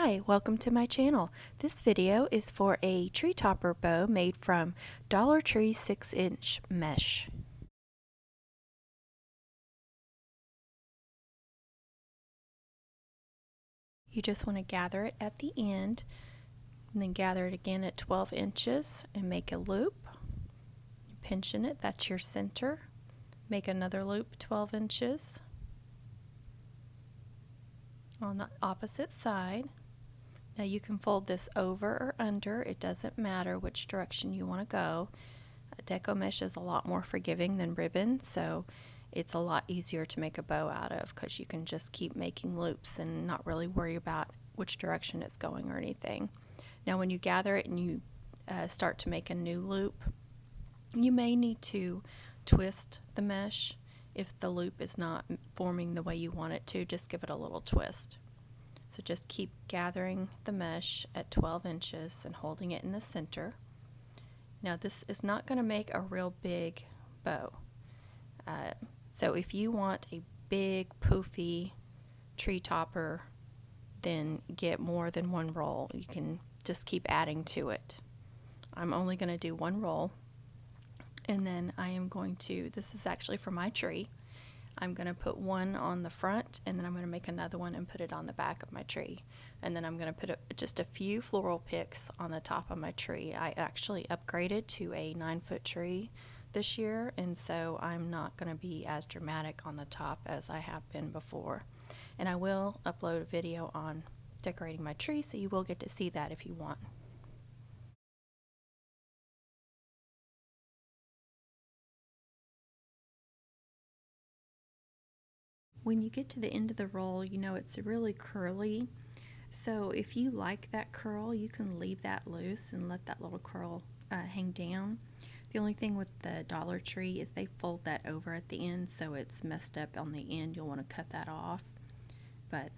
Hi, welcome to my channel. This video is for a tree topper bow made from DollarTree 6-inch mesh. You just want to gather it at the end and then gather it again at 12 inches and make a loop. You pinch in it, that's your center. Make another loop 12 inches on the opposite side. Now you can fold this over or under, it doesn't matter which direction you want to go. Deco mesh is a lot more forgiving than ribbon, so it's a lot easier to make a bow out of because you can just keep making loops and not really worry about which direction it's going or anything. Now when you gather it and you start to make a new loop, you may need to twist the mesh. If the loop is not forming the way you want it to, just give it a little twist. So just keep gathering the mesh at 12 inches and holding it in the center. Now this is not going to make a real big bow. So if you want a big poofy tree topper, then get more than one roll. You can just keep adding to it. I'm only going to do one roll, and then I am going to, this is actually for my tree, I'm going to put one on the front, and then I'm going to make another one and put it on the back of my tree. And then I'm going to put just a few floral picks on the top of my tree. I actually upgraded to a 9-foot tree this year, and so I'm not going to be as dramatic on the top as I have been before. And I will upload a video on decorating my tree, so you will get to see that if you want. When you get to the end of the roll, you know it's really curly, so if you like that curl, you can leave that loose and let that little curl hang down. The only thing with the DollarTree is they fold that over at the end, so it's messed up on the end. You'll want to cut that off, but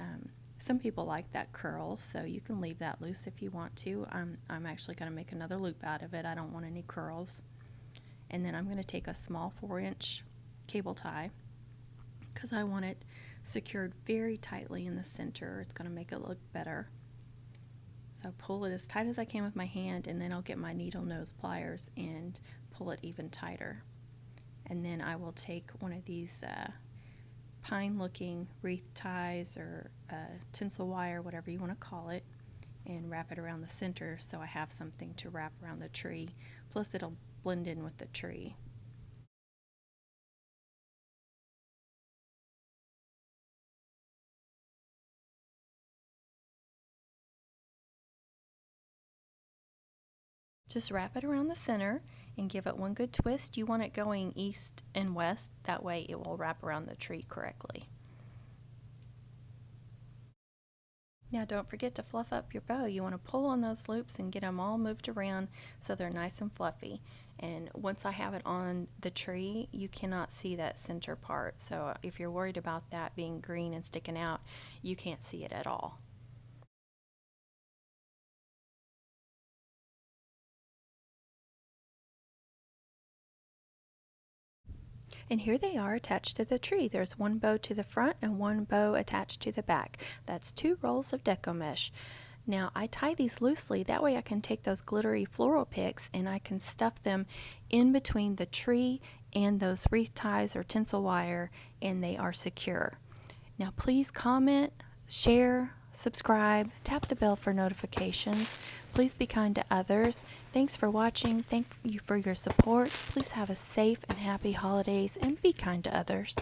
some people like that curl, so you can leave that loose if you want to. I'm actually going to make another loop out of it. I don't want any curls. And then I'm going to take a small 4-inch cable tie, because I want it secured very tightly in the center. It's going to make it look better. So pull it as tight as I can with my hand, and then I'll get my needle nose pliers and pull it even tighter. And then I will take one of these pine looking wreath ties or tinsel wire, whatever you want to call it, and wrap it around the center so I have something to wrap around the tree. Plus it'll blend in with the tree. Just wrap it around the center and give it one good twist. You want it going east and west, that way it will wrap around the tree correctly. Now don't forget to fluff up your bow. You want to pull on those loops and get them all moved around so they're nice and fluffy. And once I have it on the tree, you cannot see that center part. So if you're worried about that being green and sticking out, you can't see it at all. And here they are attached to the tree. There's one bow to the front and one bow attached to the back. That's 2 rolls of Deco mesh. Now I tie these loosely, that way I can take those glittery floral picks and I can stuff them in between the tree and those wreath ties or tinsel wire, and they are secure. Now please comment, share, subscribe, tap the bell for notifications. Please be kind to others. Thanks for watching. Thank you for your support. Please have a safe and happy holidays and be kind to others.